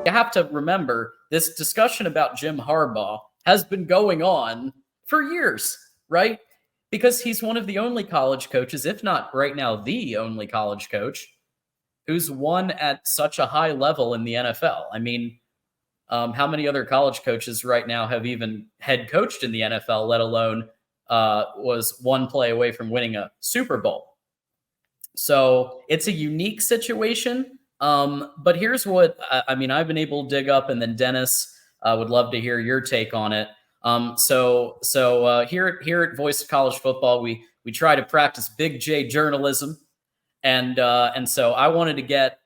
you have to remember this discussion about Jim Harbaugh has been going on for years, right? Because he's one of the only college coaches, if not right now the only college coach, who's won at such a high level in the NFL. I mean, how many other college coaches right now have even head coached in the NFL, let alone was one play away from winning a Super Bowl? So it's a unique situation. But here's what I mean. I've been able to dig up, and then Dennis would love to hear your take on it. So here at Voice of College Football, we try to practice Big J journalism, and so I wanted to get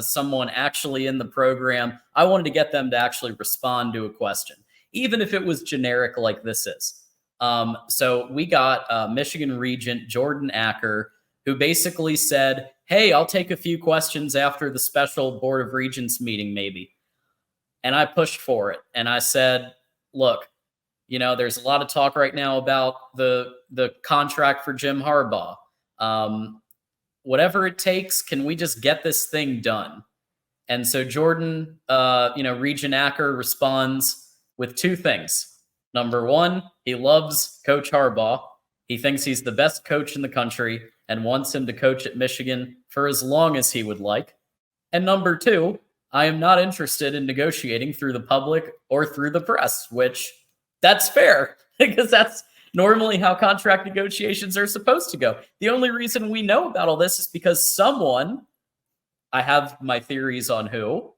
someone actually in the program. I wanted to get them to actually respond to a question, even if it was generic like this is. So we got Michigan Regent Jordan Acker, who basically said, "Hey, I'll take a few questions after the special Board of Regents meeting, maybe." And I pushed for it, and I said, "Look, there's a lot of talk right now about the contract for Jim Harbaugh. Whatever it takes, can we just get this thing done?" And so Jordan, Regent Acker responds with two things. Number one, he loves Coach Harbaugh. He thinks he's the best coach in the country and wants him to coach at Michigan for as long as he would like. And number two, I am not interested in negotiating through the public or through the press, which that's fair because that's normally how contract negotiations are supposed to go. The only reason we know about all this is because someone, I have my theories on who,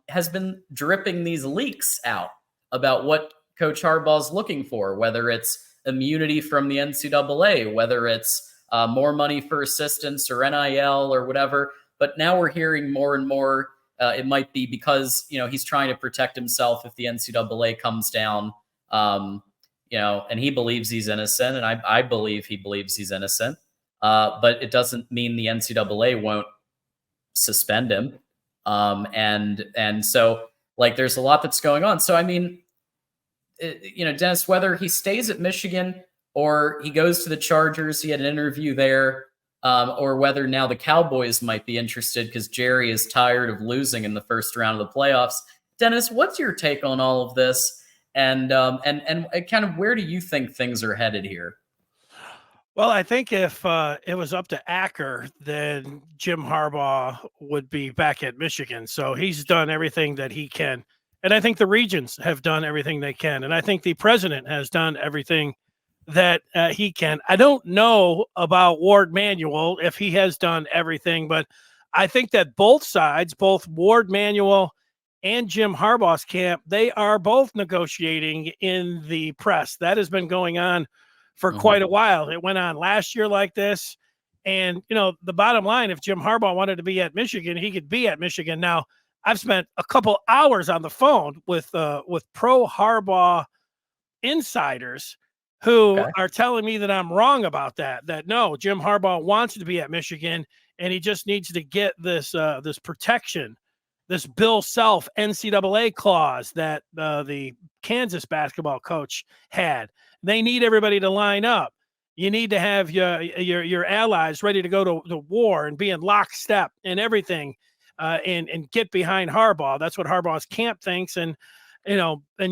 has been dripping these leaks out about what Coach Harbaugh's looking for, whether it's immunity from the NCAA, whether it's more money for assistants or NIL or whatever. But now we're hearing more and more it might be because, he's trying to protect himself if the NCAA comes down, and he believes he's innocent. And I believe he believes he's innocent. But it doesn't mean the NCAA won't suspend him. And so there's a lot that's going on. So, I mean, Dennis, whether he stays at Michigan or he goes to the Chargers, he had an interview there, or whether now the Cowboys might be interested because Jerry is tired of losing in the first round of the playoffs. Dennis, what's your take on all of this? And kind of where do you think things are headed here? Well, I think if it was up to Acker, then Jim Harbaugh would be back at Michigan. So he's done everything that he can. And I think the Regents have done everything they can. And I think the president has done everything that he can. I don't know about Ward Manuel, if he has done everything, but I think that both sides, both Ward Manuel and Jim Harbaugh's camp, they are both negotiating in the press. That has been going on for quite a while. It went on last year like this. And, the bottom line, if Jim Harbaugh wanted to be at Michigan, he could be at Michigan. Now, I've spent a couple hours on the phone with pro Harbaugh insiders who are telling me that I'm wrong about that no, Jim Harbaugh wants to be at Michigan and he just needs to get this protection, this Bill Self NCAA clause that the Kansas basketball coach had. They need everybody to line up. You need to have your allies ready to go to war and be in lockstep and everything, and get behind Harbaugh. That's what Harbaugh's camp thinks. And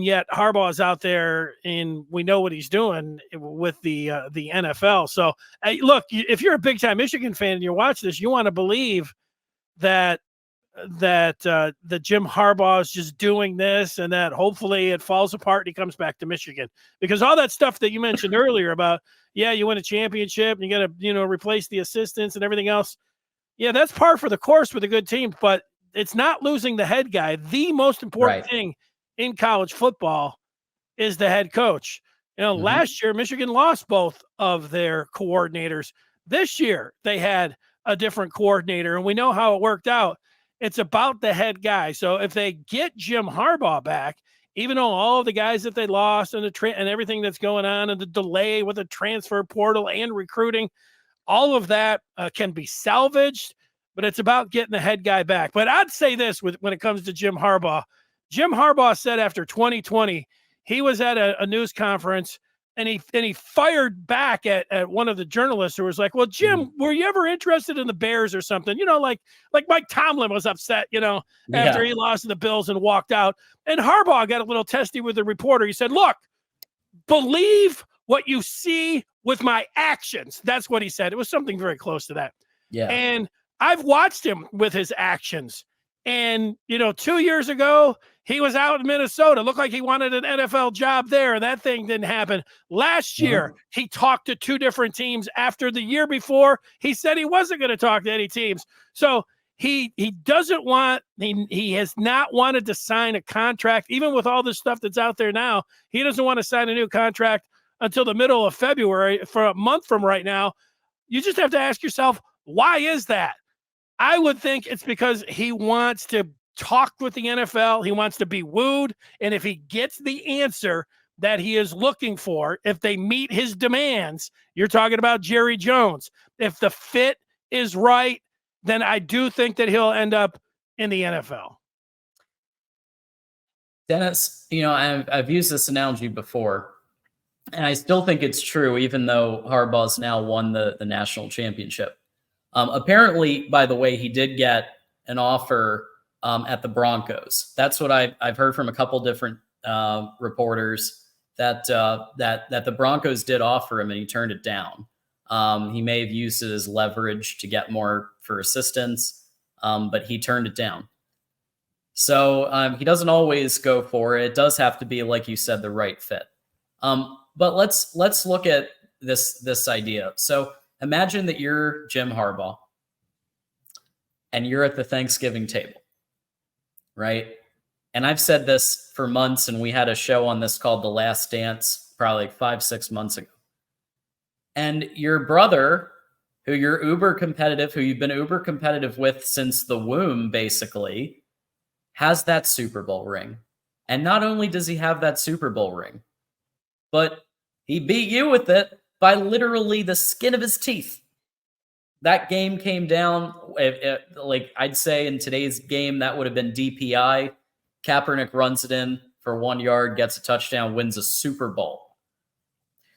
yet Harbaugh's out there and we know what he's doing with the NFL. So look, if you're a big time Michigan fan and you watch this, you want to believe that Jim Harbaugh is just doing this and that hopefully it falls apart and he comes back to Michigan, because all that stuff that you mentioned earlier about, you win a championship and you got to, replace the assistants and everything else. Yeah, that's par for the course with a good team, but it's not losing the head guy. The most important thing in college football is the head coach. Last year, Michigan lost both of their coordinators. This year, they had a different coordinator, and we know how it worked out. It's about the head guy. So if they get Jim Harbaugh back, even though all of the guys that they lost and and everything that's going on and the delay with the transfer portal and recruiting, all of that can be salvaged, but it's about getting the head guy back. But I'd say this when it comes to Jim Harbaugh. Jim Harbaugh said after 2020, he was at a news conference And he fired back at one of the journalists who was like, well, Jim, were you ever interested in the Bears or something? Like Mike Tomlin was upset, after he lost to the Bills and walked out. And Harbaugh got a little testy with the reporter. He said, look, believe what you see with my actions. That's what he said. It was something very close to that. Yeah. And I've watched him with his actions. And, 2 years ago, he was out in Minnesota. Looked like he wanted an NFL job there. That thing didn't happen. Last year, he talked to 2 different teams. After the year before, he said he wasn't going to talk to any teams. So he doesn't want, he has not wanted to sign a contract, even with all this stuff that's out there now. He doesn't want to sign a new contract until the middle of February, for a month from right now. You just have to ask yourself, why is that? I would think it's because he wants to talk with the NFL. He wants to be wooed. And if he gets the answer that he is looking for, if they meet his demands, you're talking about Jerry Jones. If the fit is right, then I do think that he'll end up in the NFL. Dennis, I've used this analogy before, and I still think it's true, even though Harbaugh's now won the national championship. Apparently, by the way, he did get an offer at the Broncos. That's what I've heard from a couple different reporters, that the Broncos did offer him and he turned it down. He may have used it as leverage to get more for assistance, but he turned it down. So he doesn't always go for it. It does have to be, like you said, the right fit. But let's look at this idea. So imagine that you're Jim Harbaugh and you're at the Thanksgiving table, right? And I've said this for months, and we had a show on this called The Last Dance probably like 5-6 months ago. And your brother, who you're uber competitive, who you've been uber competitive with since the womb, basically, has that Super Bowl ring. And not only does he have that Super Bowl ring, but he beat you with it by literally the skin of his teeth. That game came down, like I'd say in today's game, that would have been DPI. Kaepernick runs it in for 1 yard, gets a touchdown, wins a Super Bowl.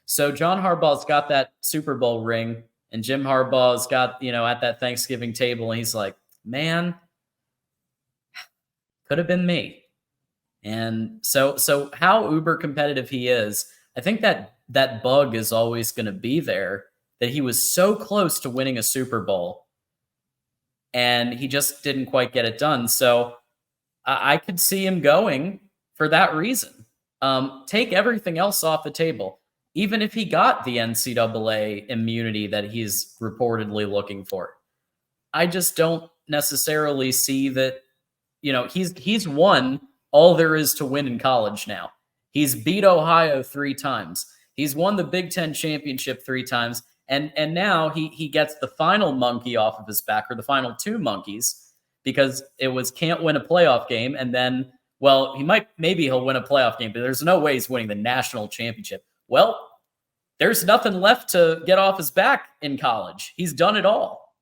So John Harbaugh's got that Super Bowl ring, and Jim Harbaugh's got, at that Thanksgiving table, and he's like, man, could have been me. And so how uber competitive he is, I think that bug is always going to be there, that he was so close to winning a Super Bowl and he just didn't quite get it done. So I could see him going for that reason. Take everything else off the table. Even if he got the NCAA immunity that he's reportedly looking for, I just don't necessarily see that, he's won all there is to win in college now. He's beat Ohio 3 times. He's won the Big Ten championship 3 times. And now he gets the final monkey off of his back, or the final 2 monkeys, because it was can't win a playoff game. And then, well, maybe he'll win a playoff game, but there's no way he's winning the national championship. Well, there's nothing left to get off his back in college. He's done it all.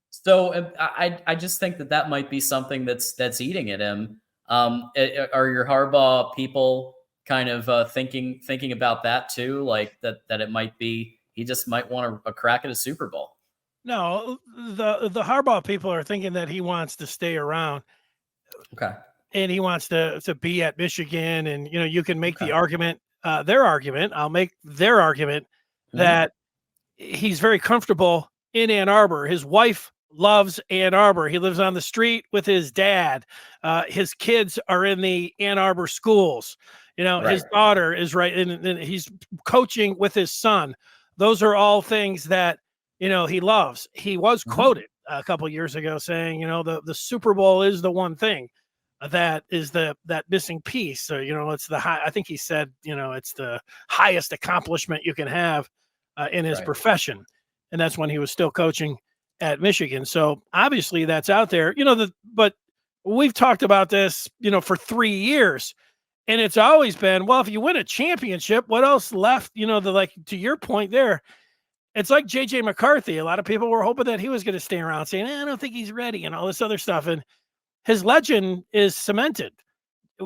So I just think that might be something that's eating at him. Are your Harbaugh people kind of thinking about that too? Like that it might be, he just might want a crack at a Super Bowl. No, the Harbaugh people are thinking that he wants to stay around. Okay. And he wants to be at Michigan. And, you can make the argument, their argument. I'll make their argument that he's very comfortable in Ann Arbor. His wife loves Ann Arbor. He lives on the street with his dad. His kids are in the Ann Arbor schools. His daughter is right. And he's coaching with his son. Those are all things that, he loves. He was quoted a couple of years ago saying, the Super Bowl is the one thing that is that missing piece. So, it's the high, I think he said, it's the highest accomplishment you can have in his profession. And that's when he was still coaching at Michigan. So obviously that's out there, but we've talked about this, for 3 years, and it's always been, well, if you win a championship, what else left? To your point there, it's like JJ McCarthy. A lot of people were hoping that he was going to stay around, saying, I don't think he's ready, and all this other stuff. And his legend is cemented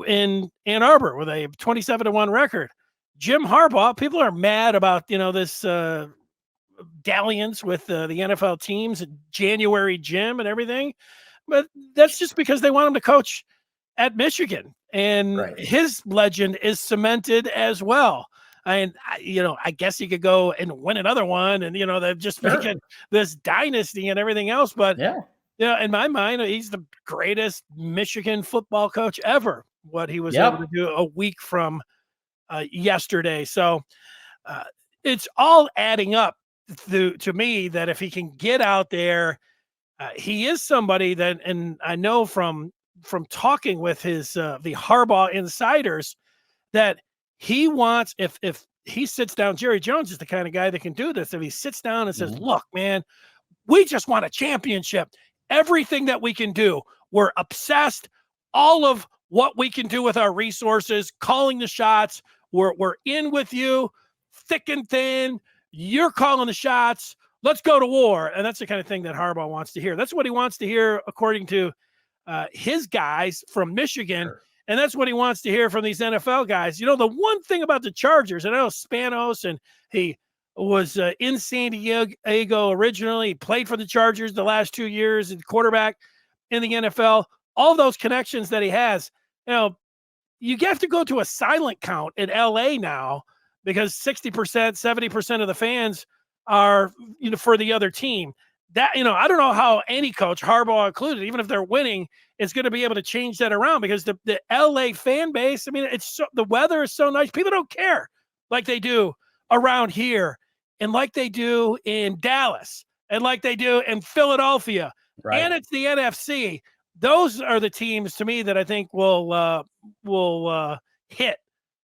in Ann Arbor with a 27-1 record. Jim Harbaugh, people are mad about, this dalliance with the NFL teams, January Jim and everything. But that's just because they want him to coach at Michigan, and Right. his legend is cemented as well. I guess he could go and win another one, and they're just making this dynasty and everything else. But in my mind, he's the greatest Michigan football coach ever. What he was able to do a week from yesterday, so it's all adding up to me that if he can get out there, he is somebody that, and I know from talking with his the Harbaugh insiders, that he wants, if he sits down, Jerry Jones is the kind of guy that can do this. If he sits down and says, look, man, we just want a championship. Everything that we can do, we're obsessed. All of what we can do with our resources, calling the shots, we're in with you, thick and thin. You're calling the shots. Let's go to war. And that's the kind of thing that Harbaugh wants to hear. That's what he wants to hear, according to his guys from Michigan. And that's what he wants to hear from these NFL guys. The one thing about the Chargers, I know Spanos, and he was in San Diego originally. He played for the Chargers the last 2 years, and quarterback in the NFL. All those connections that he has, you have to go to a silent count in LA now, because 60%, 70% of the fans are, for the other team. That, I don't know how any coach, Harbaugh included, even if they're winning, is going to be able to change that around, because the LA fan base, the weather is so nice. People don't care like they do around here, and like they do in Dallas, and like they do in Philadelphia. Right. And it's the NFC. Those are the teams, to me, that I think will hit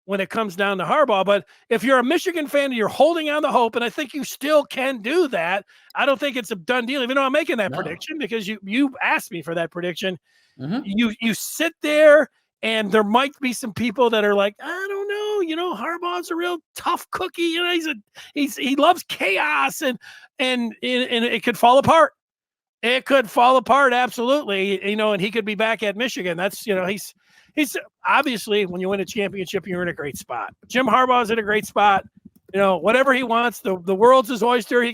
when it comes down to Harbaugh. But if you're a Michigan fan and you're holding on to hope, and I think you still can do that, I don't think it's a done deal, even though I'm making that prediction, because you asked me for that prediction. You sit there, and there might be some people that are like, I don't know, Harbaugh's a real tough cookie. He loves chaos, and it could fall apart. It could fall apart, absolutely. And he could be back at Michigan. That's, he's obviously, when you win a championship, you're in a great spot. Jim Harbaugh's in a great spot. Whatever he wants, the world's his oyster. He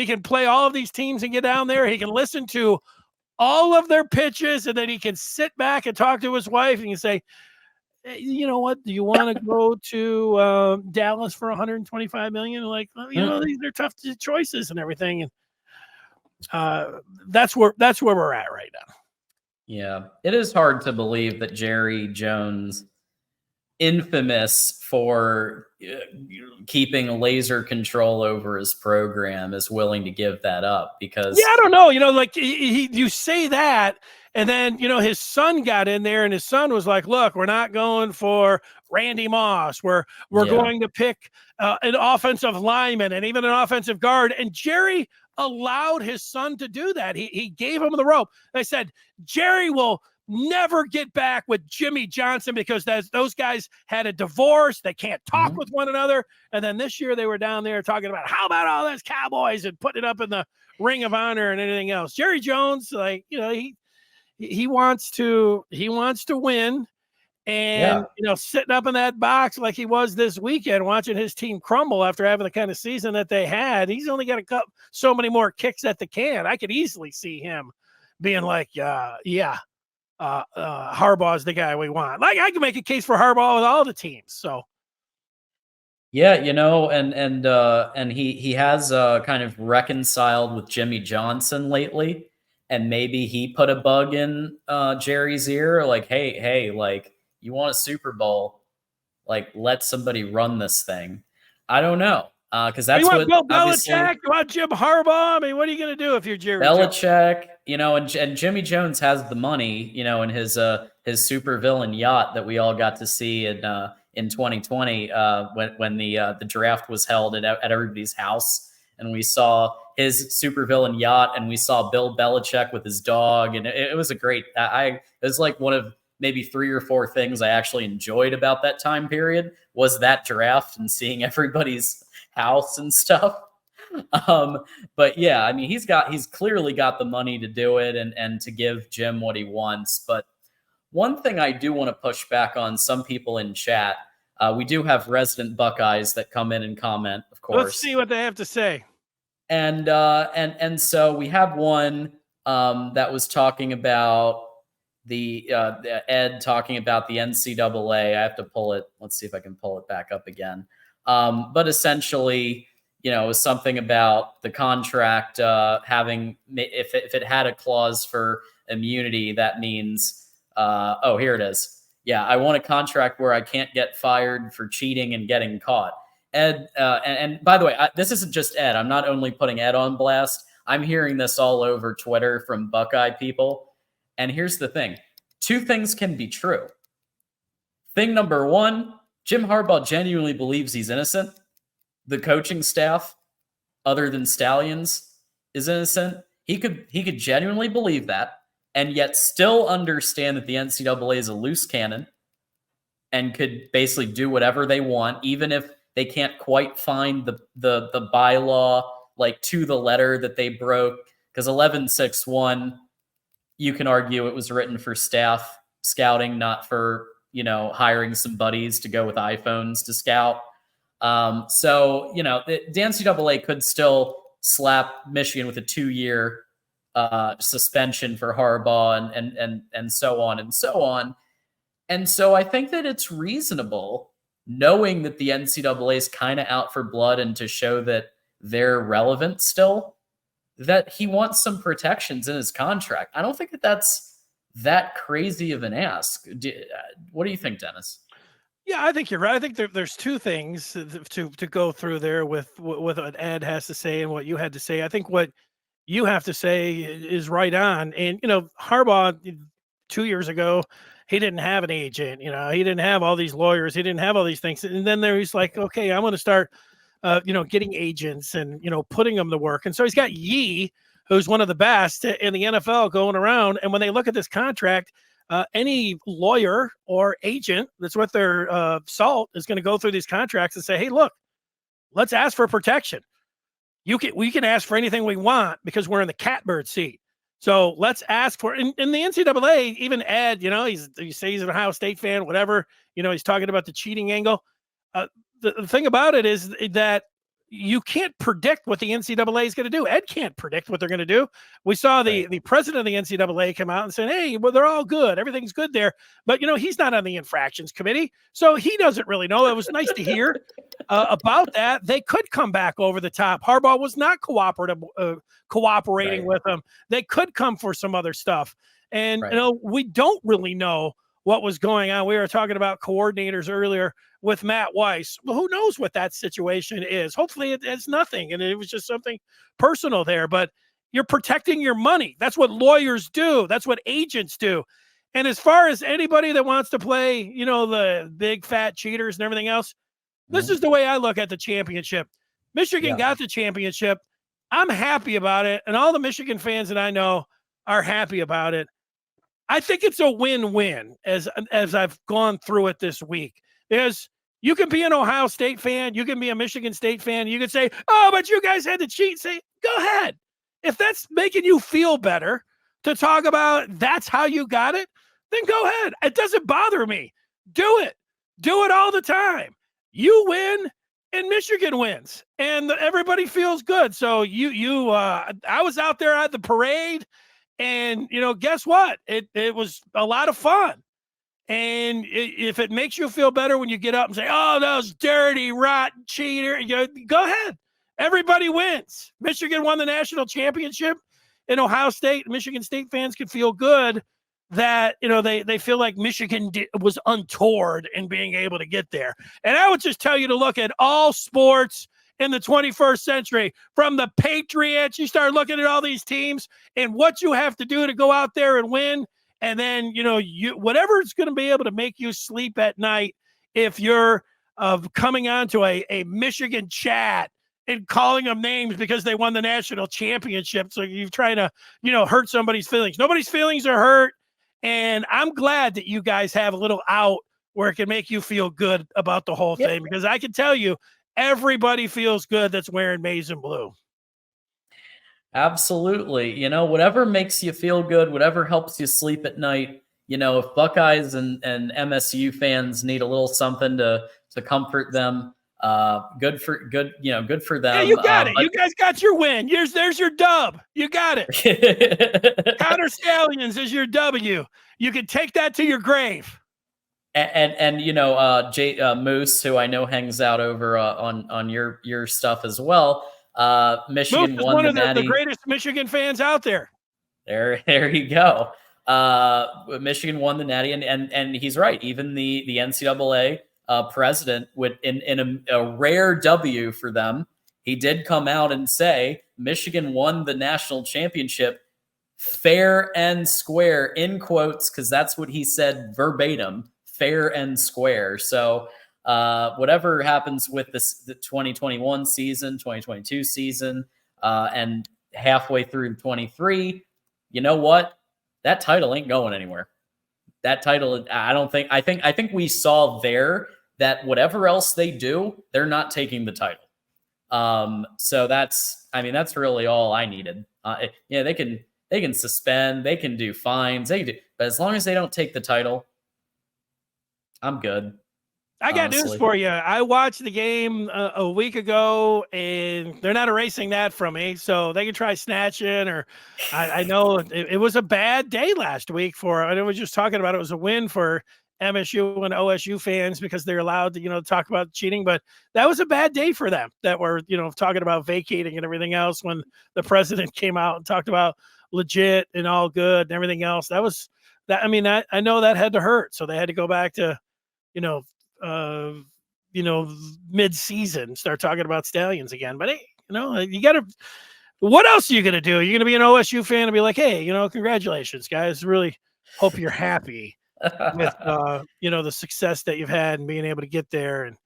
can play all of these teams and get down there. He can listen to all of their pitches, and then he can sit back and talk to his wife, and you say, hey, you know what? Do you want to go to Dallas for $125 million? Like, these are tough choices and everything. And that's where we're at right now. Yeah, it is hard to believe that Jerry Jones, infamous for keeping laser control over his program, is willing to give that up, because I don't know, like you say that, and then his son got in there, and his son was like, look, we're not going for Randy Moss, we're going to pick an offensive lineman and even an offensive guard. And Jerry allowed his son to do that. He gave him the rope. They said Jerry will never get back with Jimmy Johnson, because those guys had a divorce. They can't talk with one another. And then this year they were down there talking about, how about all those Cowboys, and putting it up in the Ring of Honor and anything else. Jerry Jones, like, he wants to win. And, sitting up in that box like he was this weekend, watching his team crumble after having the kind of season that they had, he's only got so many more kicks at the can. I could easily see him being like, Harbaugh's the guy we want. Like, I can make a case for Harbaugh with all the teams. So, yeah, and he has kind of reconciled with Jimmy Johnson lately, and maybe he put a bug in Jerry's ear, like, hey, like, you want a Super Bowl, like, let somebody run this thing. I don't know, because that's what Bill Belichick. You want Jim Harbaugh? I mean, what are you going to do if you're Jerry Belichick? And Jimmy Jones has the money, in his supervillain yacht that we all got to see in 2020 when the draft was held at everybody's house, and we saw his supervillain yacht, and we saw Bill Belichick with his dog, and it was a great. It was like one of maybe 3 or 4 things I actually enjoyed about that time period, was that draft and seeing everybody's house and stuff. But yeah, I mean, he's clearly got the money to do it, and to give Jim what he wants. But one thing I do want to push back on some people in chat, We do have resident Buckeyes that come in and comment, of course. Let's see what they have to say. And so we have one that was talking about the Ed talking about the NCAA. I have to pull it. Let's see if I can pull it back up again. But essentially, you know, it was something about the contract having, if it had a clause for immunity, that means, oh, here it is. Yeah, I want a contract where I can't get fired for cheating and getting caught. Ed, and by the way, this isn't just Ed. I'm not only putting Ed on blast. I'm hearing this all over Twitter from Buckeye people. And here's the thing. Two things can be true. Thing number one, Jim Harbaugh genuinely believes he's innocent. The coaching staff, other than Stallions, is innocent. He could genuinely believe that and yet still understand that the NCAA is a loose cannon and could basically do whatever they want, even if they can't quite find the bylaw like to the letter that they broke. Because 11.6.1, you can argue it was written for staff scouting, not for, you know, hiring some buddies to go with iPhones to scout. So, you know, the NCAA could still slap Michigan with a 2-year suspension for Harbaugh and so on and so on. And so I think that it's reasonable, knowing that the NCAA is kind of out for blood and to show that they're relevant still, that he wants some protections in his contract. I don't think that that's that crazy of an ask. What do you think, Dennis? Yeah, I think you're right. I think there's two things to go through there with what Ed has to say and what you had to say. I think what you have to say is right on. And, you know, Harbaugh 2 years ago, he didn't have an agent, you know, he didn't have all these lawyers, he didn't have all these things. And then there he's like, okay, I'm going to start, you know, getting agents and, you know, putting them to work. And so he's got Yee, who's one of the best in the NFL going around. And when they look at this contract, any lawyer or agent that's with their salt is going to go through these contracts and say, hey, look, let's ask for protection. We can ask for anything we want because we're in the catbird seat. So let's ask for, in the NCAA, even Ed, you know, you say he's an Ohio State fan, whatever, you know, he's talking about the cheating angle. The thing about it is that you can't predict what the NCAA is going to do. Ed can't predict what they're going to do. We saw the president of the NCAA come out and say, hey, well, they're all good. Everything's good there. But, you know, he's not on the infractions committee, so he doesn't really know. It was nice to hear about that. They could come back over the top. Harbaugh was not cooperating with them. They could come for some other stuff. And, you know, we don't really know what was going on. We were talking about coordinators earlier with Matt Weiss. Well, who knows what that situation is? Hopefully it's nothing. And it was just something personal there, but you're protecting your money. That's what lawyers do. That's what agents do. And as far as anybody that wants to play, you know, the big fat cheaters and everything else, this is the way I look at the championship. Michigan got the championship. I'm happy about it. And all the Michigan fans that I know are happy about it. I think it's a win-win as I've gone through it this week. Because you can be an Ohio State fan, you can be a Michigan State fan, you can say, oh, but you guys had to cheat. Say, go ahead. If that's making you feel better to talk about that's how you got it, then go ahead. It doesn't bother me. Do it. Do it all the time. You win and Michigan wins and everybody feels good. So I was out there at the parade. And, you know, guess what? It was a lot of fun. And if it makes you feel better when you get up and say, oh, those dirty, rotten cheater, go ahead. Everybody wins. Michigan won the national championship in Ohio State. Michigan State fans can feel good that, you know, they feel like Michigan was untoward in being able to get there. And I would just tell you to look at all sports in the 21st century, from the Patriots. You start looking at all these teams and what you have to do to go out there and win. And then, you know, whatever it's going to be able to make you sleep at night, if you're coming on to a Michigan chat and calling them names because they won the national championship. So you're trying to, you know, hurt somebody's feelings. Nobody's feelings are hurt. And I'm glad that you guys have a little out where it can make you feel good about the whole thing, because I can tell you, everybody feels good that's wearing maize and blue. Absolutely. You know, whatever makes you feel good, whatever helps you sleep at night. You know, if Buckeyes and MSU fans need a little something to to comfort them. Good for them. Yeah, you got it. You guys got your win. There's your dub. You got it. Connor Stallions is your W. You can take that to your grave. And Moose, who I know hangs out over on your stuff as well. Michigan Moose is won one of Natty. the greatest Michigan fans out there. There you go. Michigan won the Natty, and he's right. Even the NCAA president would in a rare W for them. He did come out and say Michigan won the national championship fair and square, in quotes, because that's what he said verbatim, fair and square. So whatever happens with the 2021 season, 2022 season, and halfway through 23, you know what? That title ain't going anywhere. That title, I think we saw there that whatever else they do, they're not taking the title. So that's really all I needed. They can suspend, they can do fines, but as long as they don't take the title, I'm good. I got news for you. I watched the game a week ago, and they're not erasing that from me. So they can try snatching, or I know it was a bad day last week for. I was just talking about it was a win for MSU and OSU fans because they're allowed to talk about cheating, but that was a bad day for them that were talking about vacating and everything else when the president came out and talked about legit and all good and everything else. That was that. I mean, I know that had to hurt, so they had to go back to mid-season start talking about Stallions again. But hey, you gotta, what else are you gonna do? You're gonna be an OSU fan and be like, hey, congratulations guys, really hope you're happy with the success that you've had and being able to get there. And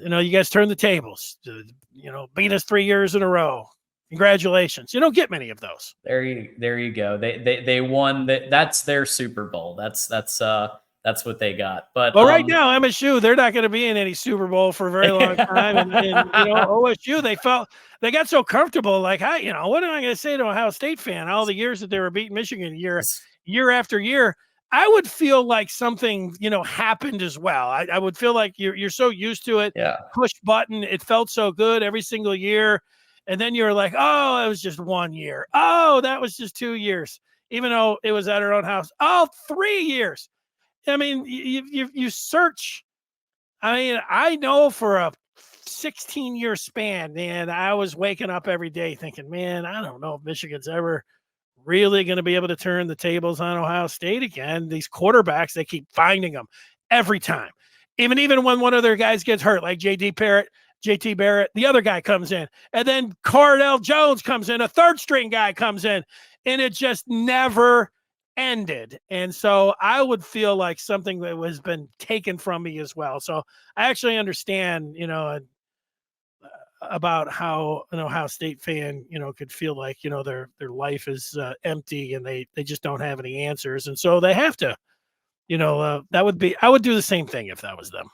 you guys turned the tables, beat us 3 years in a row. Congratulations. You don't get many of those. There you go. They won that's their Super Bowl. That's what they got. But right now, MSU, they're not going to be in any Super Bowl for a very long time. And OSU, they got so comfortable. Like, what am I going to say to a Ohio State fan? All the years that they were beating Michigan year after year, I would feel like something, happened as well. I would feel like you're so used to it. Yeah. Push button. It felt so good every single year. And then you're like, oh, it was just 1 year. Oh, that was just 2 years, even though it was at our own house. Oh, 3 years. I mean, you search. I mean, I know for a 16-year span, man, I was waking up every day thinking, man, I don't know if Michigan's ever really going to be able to turn the tables on Ohio State again. These quarterbacks, they keep finding them every time. Even when one of their guys gets hurt, like JT Barrett, the other guy comes in. And then Cardell Jones comes in, a third-string guy comes in. And it just never ended. And so I would feel like something that has been taken from me as well. So I actually understand, about how an Ohio State fan, could feel like, their life is empty and they just don't have any answers. And so they have to, I would do the same thing if that was them.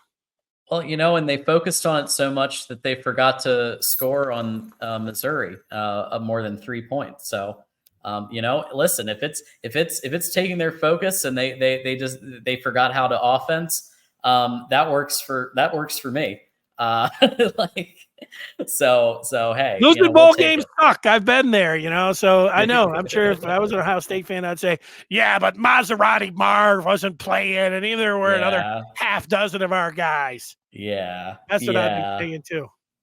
Well, and they focused on it so much that they forgot to score on Missouri of more than 3 points. So listen, if it's taking their focus and they forgot how to offense, that works for me. So hey, losing bowl games suck. I've been there, so I know. I'm sure if I was an Ohio State fan, I'd say, yeah, but Maserati Marv wasn't playing, and neither were another half dozen of our guys. Yeah, that's what I'd be saying too.